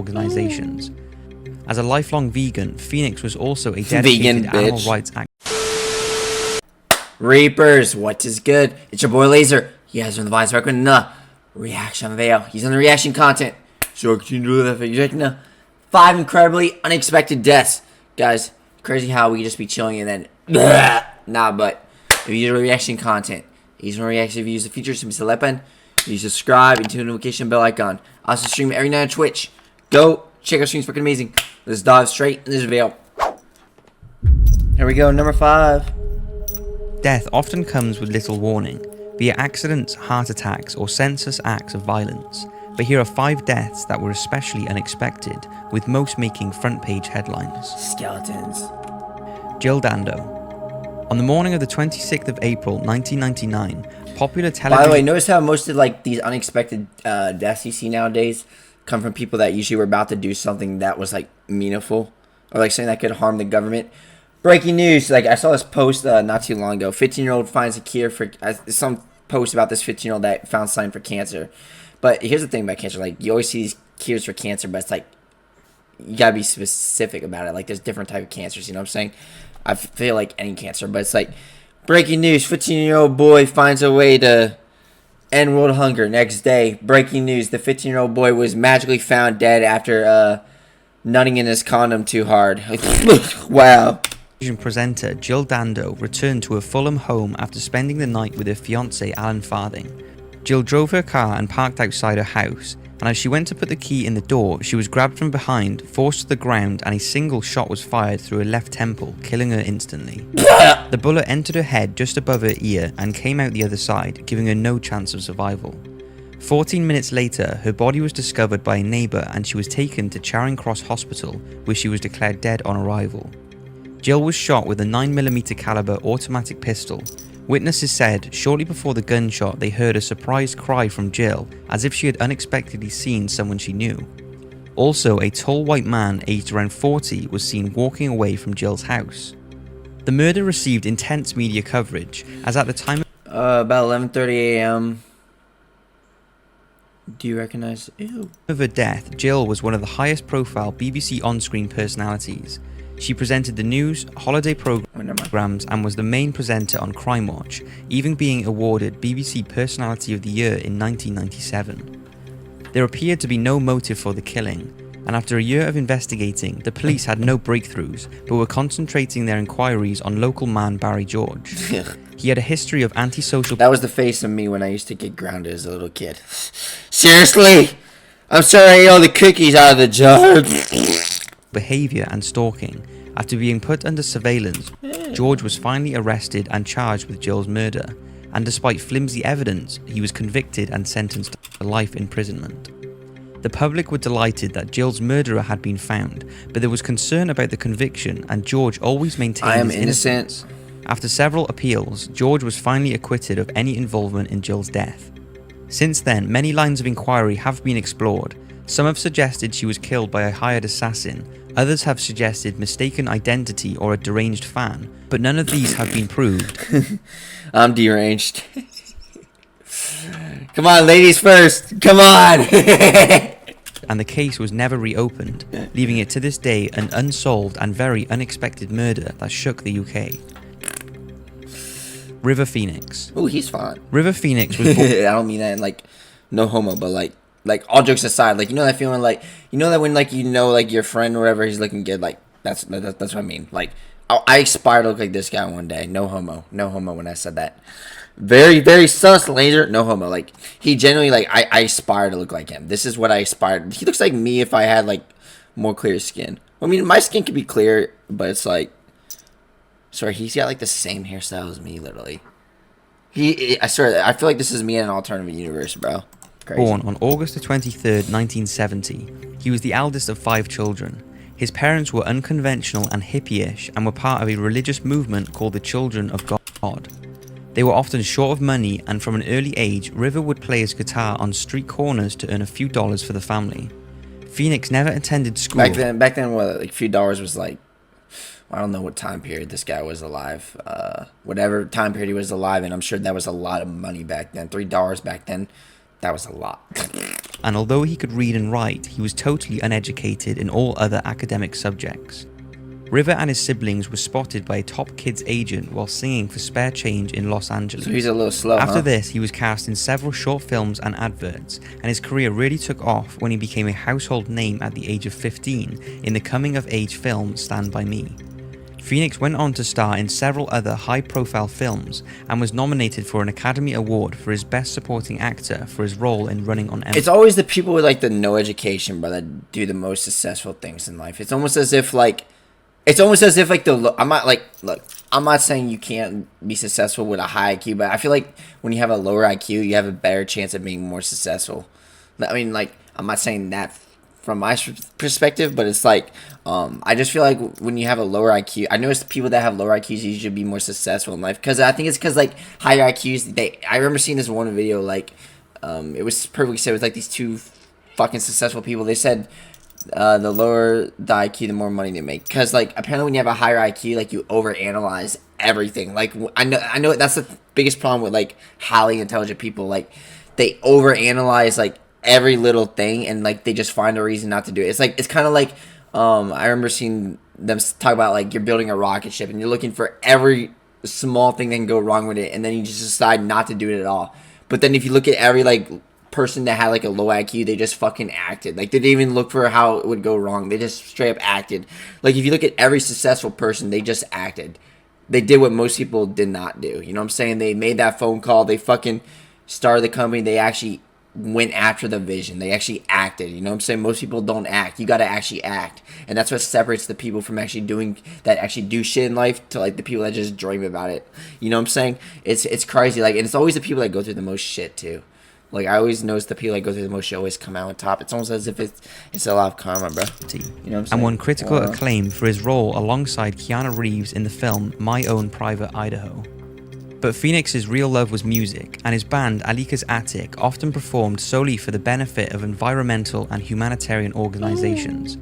organizations. As a lifelong vegan, Phoenix was also a dedicated animal rights activist. Reapers, what is good? It's your boy Laser. You guys are in the Vice Record reaction video. He's on the reaction content. So can you do that? 5 incredibly unexpected deaths. Guys, crazy how we just be chilling and then nah, but if you do reaction content, he's on reaction. If you use the features to be selected, you subscribe and turn the notification bell icon. I also stream every night on Twitch. Go check our streams, fucking amazing. Let's dive straight in this video. Here we go, number 5. Death often comes with little warning, be it accidents, heart attacks, or senseless acts of violence. But here are 5 deaths that were especially unexpected, with most making front page headlines. Skeletons. Jill Dando. On the morning of the 26th of April 1999, popular television... By the way, notice how most of like these unexpected deaths you see nowadays come from people that usually were about to do something that was like meaningful, or like something that could harm the government. Breaking news, like I saw this post not too long ago. 15-year-old finds a cure for... some post about this 15-year-old that found sign for cancer. But here's the thing about cancer, like you always see these cures for cancer, but it's like you gotta be specific about it. Like there's different type of cancers, you know what I'm saying? I feel like any cancer, but it's like breaking news: 15-year-old boy finds a way to end world hunger. Next day, breaking news: the 15-year-old boy was magically found dead after nutting in his condom too hard. Wow. Presenter Jill Dando returned to her Fulham home after spending the night with her fiance Alan Farthing. Jill drove her car and parked outside her house, and as she went to put the key in the door, she was grabbed from behind, forced to the ground, and a single shot was fired through her left temple, killing her instantly. The bullet entered her head just above her ear and came out the other side, giving her no chance of survival. 14 minutes later, her body was discovered by a neighbour and she was taken to Charing Cross Hospital, where she was declared dead on arrival. Jill was shot with a 9mm caliber automatic pistol. Witnesses said shortly before the gunshot they heard a surprised cry from Jill, as if she had unexpectedly seen someone she knew. Also, a tall white man aged around 40 was seen walking away from Jill's house. The murder received intense media coverage, as at the time about 11:30 a.m. Do you recognize? Ew. Of her death, Jill was one of the highest profile BBC on-screen personalities. She presented the news, holiday programs, and was the main presenter on Crime Watch, even being awarded BBC Personality of the Year in 1997. There appeared to be no motive for the killing, and after a year of investigating, the police had no breakthroughs, but were concentrating their inquiries on local man Barry George. He had a history of antisocial... That was the face of me when I used to get grounded as a little kid. Seriously? I'm sorry I ate all the cookies out of the jar. Behavior and stalking. After being put under surveillance, George was finally arrested and charged with Jill's murder, and despite flimsy evidence, he was convicted and sentenced to life imprisonment. The public were delighted that Jill's murderer had been found, but there was concern about the conviction, and George always maintained his innocence. After several appeals, George was finally acquitted of any involvement in Jill's death. Since then, many lines of inquiry have been explored. Some have suggested she was killed by a hired assassin, others have suggested mistaken identity or a deranged fan, but none of these have been proved. I'm deranged. Come on, ladies first, come on! And the case was never reopened, leaving it to this day an unsolved and very unexpected murder that shook the UK. River Phoenix. Oh, he's fine. River Phoenix was born... I don't mean that in like, no homo, but like all jokes aside, like, you know that feeling, like, you know that when, like, you know, like, your friend or whatever, he's looking good, like, that's what I mean. Like, I aspire to look like this guy one day. No homo when I said that. Very, very sus, Laser. No homo. Like, he genuinely, like, I aspire to look like him. This is what I aspire. He looks like me if I had, like, more clear skin. I mean, my skin could be clear, but it's like, sorry, he's got, like, the same hairstyle as me, literally. I swear, I feel like this is me in an alternative universe, bro. Crazy. Born on August the 23rd, 1970, he was the eldest of 5 children. His parents were unconventional and hippie-ish and were part of a religious movement called the Children of God. They were often short of money, and from an early age, River would play his guitar on street corners to earn a few dollars for the family. Phoenix never attended school. Back then, what, like, a few dollars was like, I don't know what time period this guy was alive. Whatever time period he was alive in, I'm sure that was a lot of money back then. $3 back then. That was a lot. And although he could read and write, he was totally uneducated in all other academic subjects. River and his siblings were spotted by a top kids agent while singing for spare change in Los Angeles. So he's a little slow, After this, he was cast in several short films and adverts, and his career really took off when he became a household name at the age of 15 in the coming-of-age film Stand By Me. Phoenix went on to star in several other high-profile films and was nominated for an Academy Award for his Best Supporting Actor for his role in Running on Empty. It's always the people with like the no education, bro, that do the most successful things in life. It's almost as if like I'm not saying you can't be successful with a high IQ, but I feel like when you have a lower IQ, you have a better chance of being more successful. I mean, like, I'm not saying that from my perspective, but it's like, I just feel like when you have a lower IQ, I notice the people that have lower IQs usually be more successful in life, because I think it's because like higher IQs, I remember seeing this one video, like, it was perfectly said, it was like these two fucking successful people. They said, the lower the IQ, the more money they make. Because, like, apparently when you have a higher IQ, like, you overanalyze everything. Like, I know that's the biggest problem with, like, highly intelligent people. Like, they overanalyze, like, every little thing, and, like, they just find a reason not to do it. It's, like, it's kind of like, I remember seeing them talk about, like, you're building a rocket ship, and you're looking for every small thing that can go wrong with it, and then you just decide not to do it at all. But then if you look at every, like, person that had like a low IQ, they just fucking acted. Like, they didn't even look for how it would go wrong. They just straight up acted. Like, if you look at every successful person, they just acted. They did what most people did not do. You know what I'm saying? They made that phone call. They fucking started the company. They actually went after the vision. They actually acted. You know what I'm saying? Most people don't act. You got to actually act. And that's what separates the people from actually do shit in life to like the people that just dream about it. You know what I'm saying? It's crazy. Like, and it's always the people that go through the most shit too. Like, I always notice the people that go through the most shit always come out on top. It's almost as if it's a lot of karma, bro. You know what I'm saying? And won critical acclaim for his role alongside Keanu Reeves in the film My Own Private Idaho. But Phoenix's real love was music, and his band Alika's Attic often performed solely for the benefit of environmental and humanitarian organizations.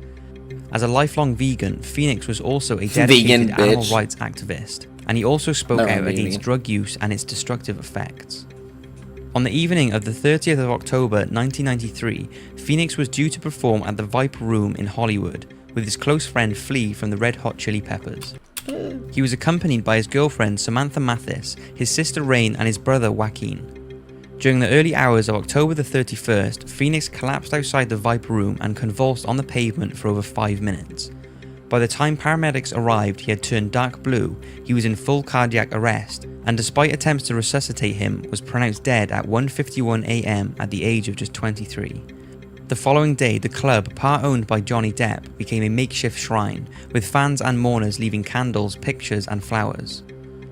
As a lifelong vegan, Phoenix was also a dedicated animal rights activist, and he also spoke out against drug use and its destructive effects. On the evening of the 30th of October 1993, Phoenix was due to perform at the Viper Room in Hollywood with his close friend Flea from the Red Hot Chili Peppers. He was accompanied by his girlfriend Samantha Mathis, his sister Rain, and his brother Joaquin. During the early hours of October the 31st, Phoenix collapsed outside the Viper Room and convulsed on the pavement for over 5 minutes. By the time paramedics arrived, he had turned dark blue, he was in full cardiac arrest, and despite attempts to resuscitate him, was pronounced dead at 1:51 a.m. at the age of just 23. The following day, the club, part owned by Johnny Depp, became a makeshift shrine, with fans and mourners leaving candles, pictures, and flowers.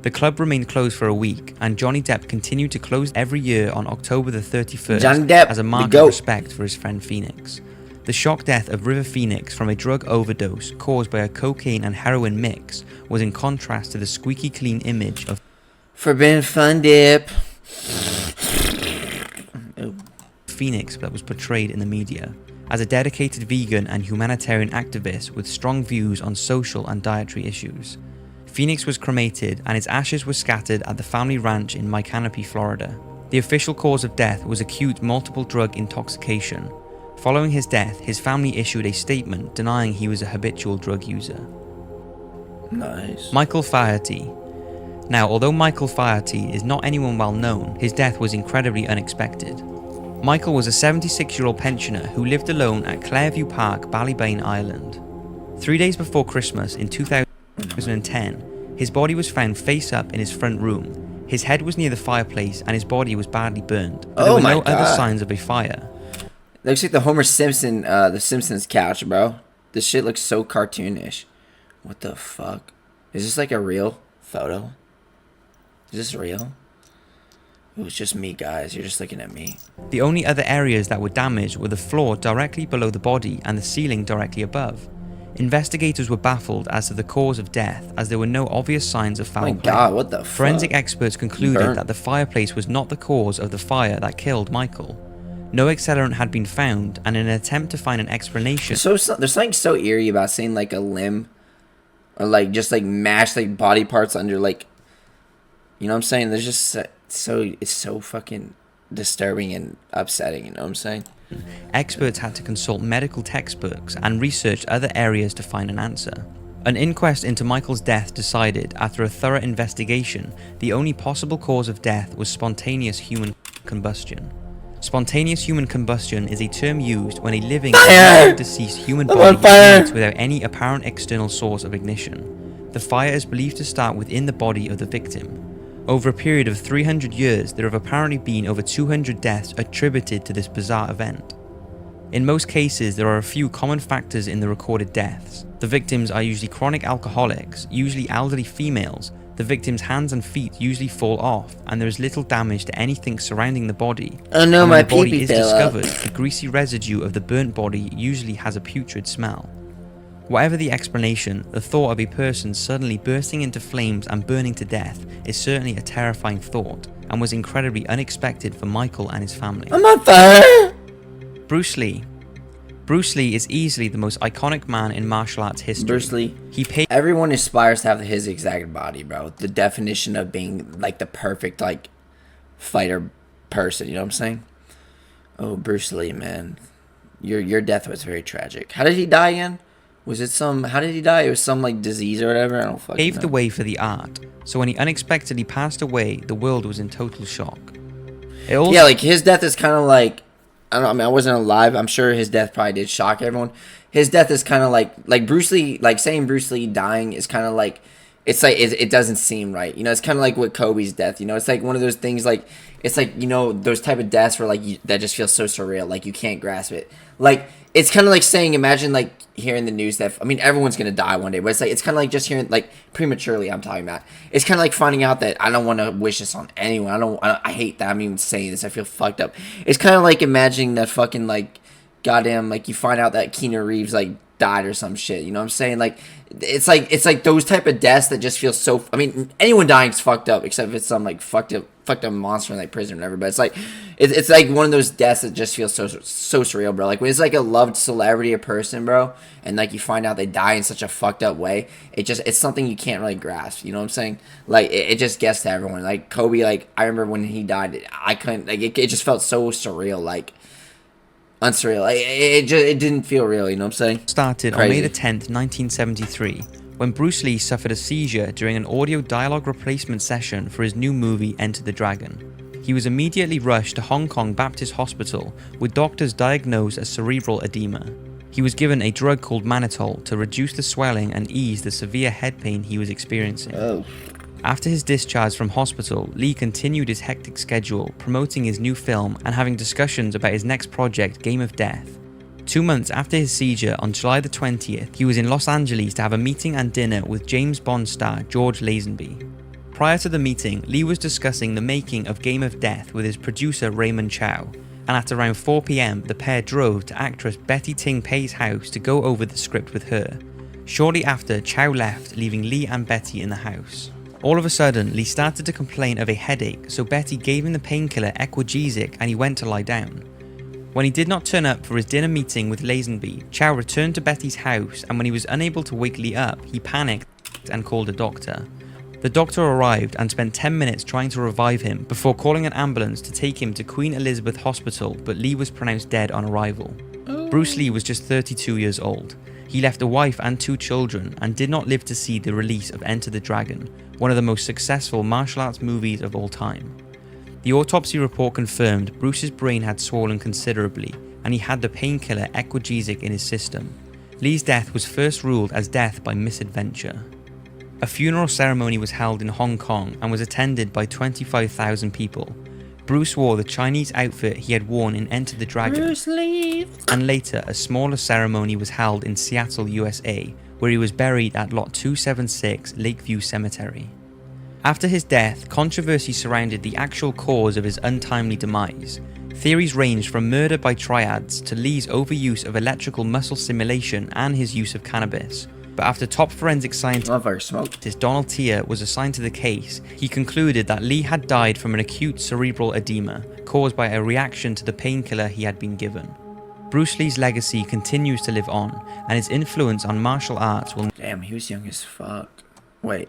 The club remained closed for a week, and Johnny Depp continued to close every year on October the 31st as a mark of respect for his friend Phoenix. The shock death of River Phoenix from a drug overdose caused by a cocaine and heroin mix was in contrast to the squeaky clean image of Forbidden Fun Dip Phoenix that was portrayed in the media, as a dedicated vegan and humanitarian activist with strong views on social and dietary issues. Phoenix was cremated and his ashes were scattered at the family ranch in Mycanopy, Florida. The official cause of death was acute multiple drug intoxication. Following his death, his family issued a statement denying he was a habitual drug user. Nice. Michael Faherty. Now, although Michael Faherty is not anyone well known, his death was incredibly unexpected. Michael was a 76-year-old pensioner who lived alone at Clairview Park, Ballybane, Ireland. 3 days before Christmas in 2010, his body was found face up in his front room. His head was near the fireplace and his body was badly burned, but there were no other signs of a fire. Looks like the Homer Simpson, the Simpsons couch, bro. This shit looks so cartoonish. What the fuck? Is this like a real photo? Is this real? It was just me, guys. You're just looking at me. The only other areas that were damaged were the floor directly below the body and the ceiling directly above. Investigators were baffled as to the cause of death, as there were no obvious signs of foul play. My God, what the fuck? Forensic experts concluded that the fireplace was not the cause of the fire that killed Michael. No accelerant had been found, and in an attempt to find an explanation... So there's something so eerie about seeing like a limb, or like just like mashed like body parts under like, you know what I'm saying? There's just it's so fucking disturbing and upsetting, you know what I'm saying? Experts had to consult medical textbooks and research other areas to find an answer. An inquest into Michael's death decided, after a thorough investigation, the only possible cause of death was spontaneous human combustion. Spontaneous human combustion is a term used when a living or deceased human body ignites without any apparent external source of ignition. The fire is believed to start within the body of the victim. Over a period of 300 years, there have apparently been over 200 deaths attributed to this bizarre event. In most cases, there are a few common factors in the recorded deaths. The victims are usually chronic alcoholics, usually elderly females. The victim's hands and feet usually fall off, and there is little damage to anything surrounding the body. Oh no, and my when the body pee-pee is fell out. discovered, the greasy residue of the burnt body usually has a putrid smell. Whatever the explanation, the thought of a person suddenly bursting into flames and burning to death is certainly a terrifying thought, and was incredibly unexpected for Michael and his family. I'm on fire! Bruce Lee. Bruce Lee is easily the most iconic man in martial arts history. Bruce Lee. Everyone aspires to have his exact body, bro. The definition of being like the perfect like fighter person. You know what I'm saying? Oh, Bruce Lee, man, your death was very tragic. How did he die again? Was it some? How did he die? It was some like disease or whatever. I don't fucking know. Paved the way for the art. So when he unexpectedly passed away, the world was in total shock. Yeah, like his death is kind of like. I don't know, I mean, I wasn't alive. I'm sure his death probably did shock everyone. His death is kind of like Bruce Lee, like saying Bruce Lee dying is kind of like, it's like, it doesn't seem right. You know, it's kind of like with Kobe's death, you know, it's like one of those things like, it's like, you know, those type of deaths where like, that just feels so surreal. Like you can't grasp it. Like, it's kind of like saying, imagine like hearing the news that, I mean, everyone's going to die one day, but it's like, it's kind of like just hearing like prematurely, I'm talking about. It's kind of like finding out that I don't want to wish this on anyone. I hate that I'm even saying this. I feel fucked up. It's kind of like imagining that fucking like, goddamn, like you find out that Keanu Reeves like died or some shit. You know what I'm saying? Like, it's like those type of deaths that just feel so, I mean, anyone dying is fucked up except if it's some like fucked up monster in like prison or whatever, but it's like one of those deaths that just feels so surreal, bro. Like when it's like a loved celebrity or person, bro, and like you find out they die in such a fucked up way, it's something you can't really grasp, you know what I'm saying? Like it just gets to everyone. Like Kobe, like I remember when he died, I couldn't, like it just felt so surreal, like unsurreal. Like, it didn't feel real, you know what I'm saying? Started on May the 10th, 1973, when Bruce Lee suffered a seizure during an audio dialogue replacement session for his new movie Enter the Dragon. He was immediately rushed to Hong Kong Baptist Hospital, with doctors diagnosed as cerebral edema. He was given a drug called mannitol to reduce the swelling and ease the severe head pain he was experiencing. Oh. After his discharge from hospital, Lee continued his hectic schedule, promoting his new film and having discussions about his next project, Game of Death. 2 months after his seizure, on July the 20th, he was in Los Angeles to have a meeting and dinner with James Bond star George Lazenby. Prior to the meeting, Lee was discussing the making of Game of Death with his producer Raymond Chow, and at around 4 p.m, the pair drove to actress Betty Ting Pei's house to go over the script with her. Shortly after, Chow left, leaving Lee and Betty in the house. All of a sudden, Lee started to complain of a headache, so Betty gave him the painkiller 𝐂𝐚𝐥𝐸 and he went to lie down. When he did not turn up for his dinner meeting with Lazenby, Chow returned to Betty's house, and when he was unable to wake Lee up, he panicked and called a doctor. The doctor arrived and spent 10 minutes trying to revive him before calling an ambulance to take him to Queen Elizabeth Hospital, but Lee was pronounced dead on arrival. Bruce Lee was just 32 years old. He left a wife and 2 children and did not live to see the release of Enter the Dragon, one of the most successful martial arts movies of all time. The autopsy report confirmed Bruce's brain had swollen considerably and he had the painkiller 𝐂𝐚𝐥𝐸 in his system. Lee's death was first ruled as death by misadventure. A funeral ceremony was held in Hong Kong and was attended by 25,000 people. Bruce wore the Chinese outfit he had worn in Enter the Dragon. Bruce Lee. And later, a smaller ceremony was held in Seattle, USA, where he was buried at Lot 276 Lakeview Cemetery. After his death, controversy surrounded the actual cause of his untimely demise. Theories ranged from murder by triads to Lee's overuse of electrical muscle stimulation and his use of cannabis. But after top forensic scientist Donald Tier was assigned to the case, he concluded that Lee had died from an acute cerebral edema caused by a reaction to the painkiller he had been given. Bruce Lee's legacy continues to live on, and his influence on martial arts will... Damn, he was young as fuck. Wait,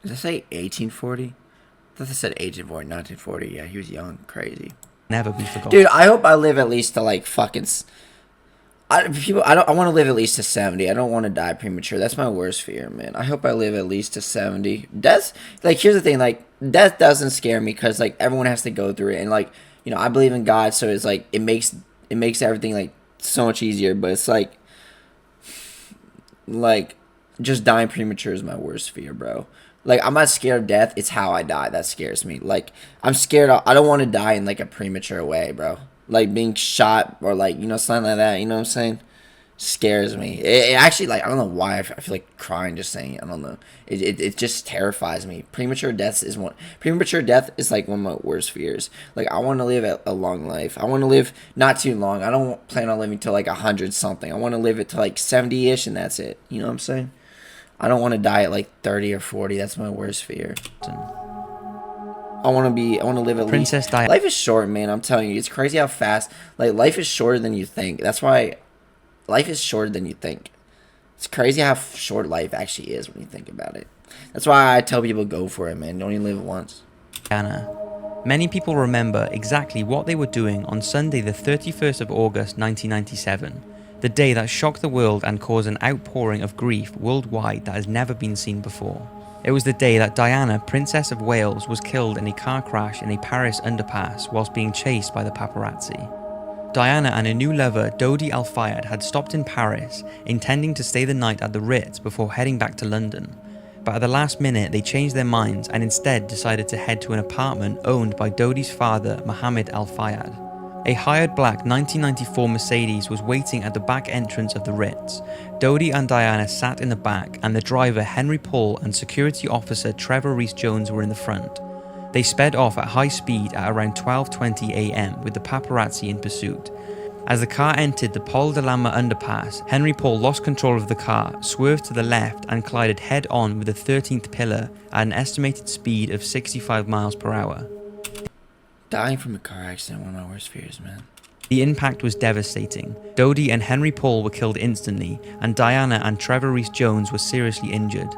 did I say 1840? I thought I said 1840, 1940. Yeah, he was young. Crazy. never be forgotten. Dude, I hope I live at least to like fucking. I want to live at least to 70. I don't want to die premature. That's my worst fear, man. I hope I live at least to 70. Death, like, here's the thing, like, death doesn't scare me because like everyone has to go through it, and like, you know, I believe in God, so it's like it makes everything like so much easier. But it's like just dying premature is my worst fear, bro. Like, I'm not scared of death. It's how I die that scares me. Like, I'm scared. I don't want to die in like a premature way, bro. Like being shot or like, you know, something like that. You know what I'm saying? Scares me. It actually, like, I don't know why I feel like crying just saying it. I don't know. It just terrifies me. Premature death is like one of my worst fears. Like, I want to live a long life. I want to live not too long. I don't plan on living till like 100 something. I want to live it to like 70-ish and that's it. You know what I'm saying? I don't want to die at like 30 or 40. That's my worst fear. I want to live at Princess least. Diana. Life is short, man. I'm telling you, it's crazy how fast. Like, life is shorter than you think. That's why life is shorter than you think. It's crazy how short life actually is when you think about it. That's why I tell people, go for it, man. You only live once. Many people remember exactly what they were doing on Sunday, the 31st of August, 1997. The day that shocked the world and caused an outpouring of grief worldwide that has never been seen before. It was the day that Diana, Princess of Wales, was killed in a car crash in a Paris underpass whilst being chased by the paparazzi. Diana and her new lover, Dodi Al-Fayed, had stopped in Paris, intending to stay the night at the Ritz before heading back to London. But at the last minute, they changed their minds and instead decided to head to an apartment owned by Dodi's father, Mohammed Al-Fayed. A hired black 1994 Mercedes was waiting at the back entrance of the Ritz. Dodi and Diana sat in the back, and the driver Henry Paul and security officer Trevor Rees-Jones were in the front. They sped off at high speed at around 12:20 a.m. with the paparazzi in pursuit. As the car entered the Pol de Lama underpass, Henry Paul lost control of the car, swerved to the left and collided head-on with the 13th pillar at an estimated speed of 65 miles per hour. Dying from a car accident, one of my worst fears, man. The impact was devastating. Dodi and Henry Paul were killed instantly, and Diana and Trevor Rees-Jones were seriously injured.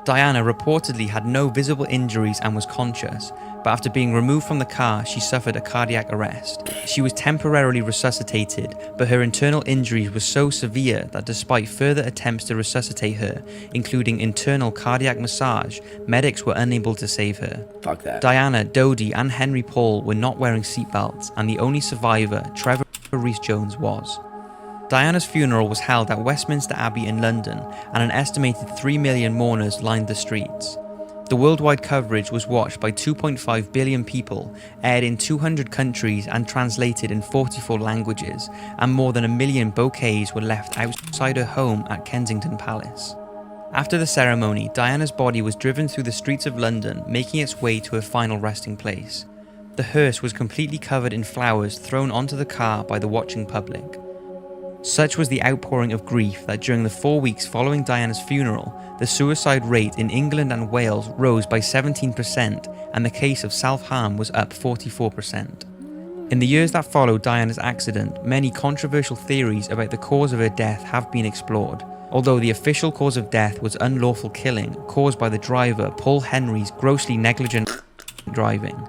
Diana reportedly had no visible injuries and was conscious, but after being removed from the car, she suffered a cardiac arrest. She was temporarily resuscitated, but her internal injuries were so severe that despite further attempts to resuscitate her, including internal cardiac massage, medics were unable to save her. Fuck that. Diana, Dodi, and Henry Paul were not wearing seatbelts, and the only survivor, Trevor Rees-Jones, was. Diana's funeral was held at Westminster Abbey in London, and an estimated 3 million mourners lined the streets. The worldwide coverage was watched by 2.5 billion people, aired in 200 countries and translated in 44 languages, and more than 1 million bouquets were left outside her home at Kensington Palace. After the ceremony, Diana's body was driven through the streets of London, making its way to her final resting place. The hearse was completely covered in flowers thrown onto the car by the watching public. Such was the outpouring of grief that during the 4 weeks following Diana's funeral, the suicide rate in England and Wales rose by 17%, and the case of self-harm was up 44%. In the years that followed Diana's accident, many controversial theories about the cause of her death have been explored. Although the official cause of death was unlawful killing caused by the driver Paul Henry's grossly negligent driving,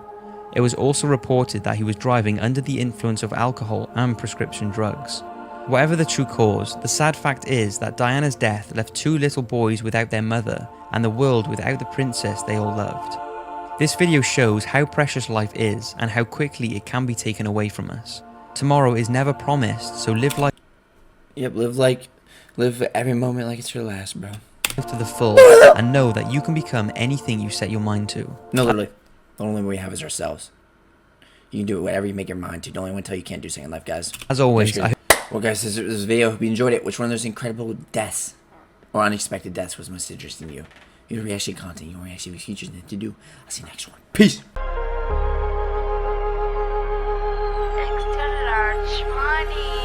it was also reported that he was driving under the influence of alcohol and prescription drugs. Whatever the true cause, the sad fact is that Diana's death left 2 little boys without their mother and the world without the princess they all loved. This video shows how precious life is and how quickly it can be taken away from us. Tomorrow is never promised, so live life. Yep, live every moment like it's your last, bro. To the full and know that you can become anything you set your mind to. No, literally. The only way we have is ourselves. You can do whatever you make your mind to. Don't let anyone tell you can't do something in life, guys. As always, well, guys, this is this video. Hope you enjoyed it. Which one of those incredible deaths or unexpected deaths was most interesting to you? Your reaction content, your reaction features to do. I'll see you next one. Peace. Extra large money.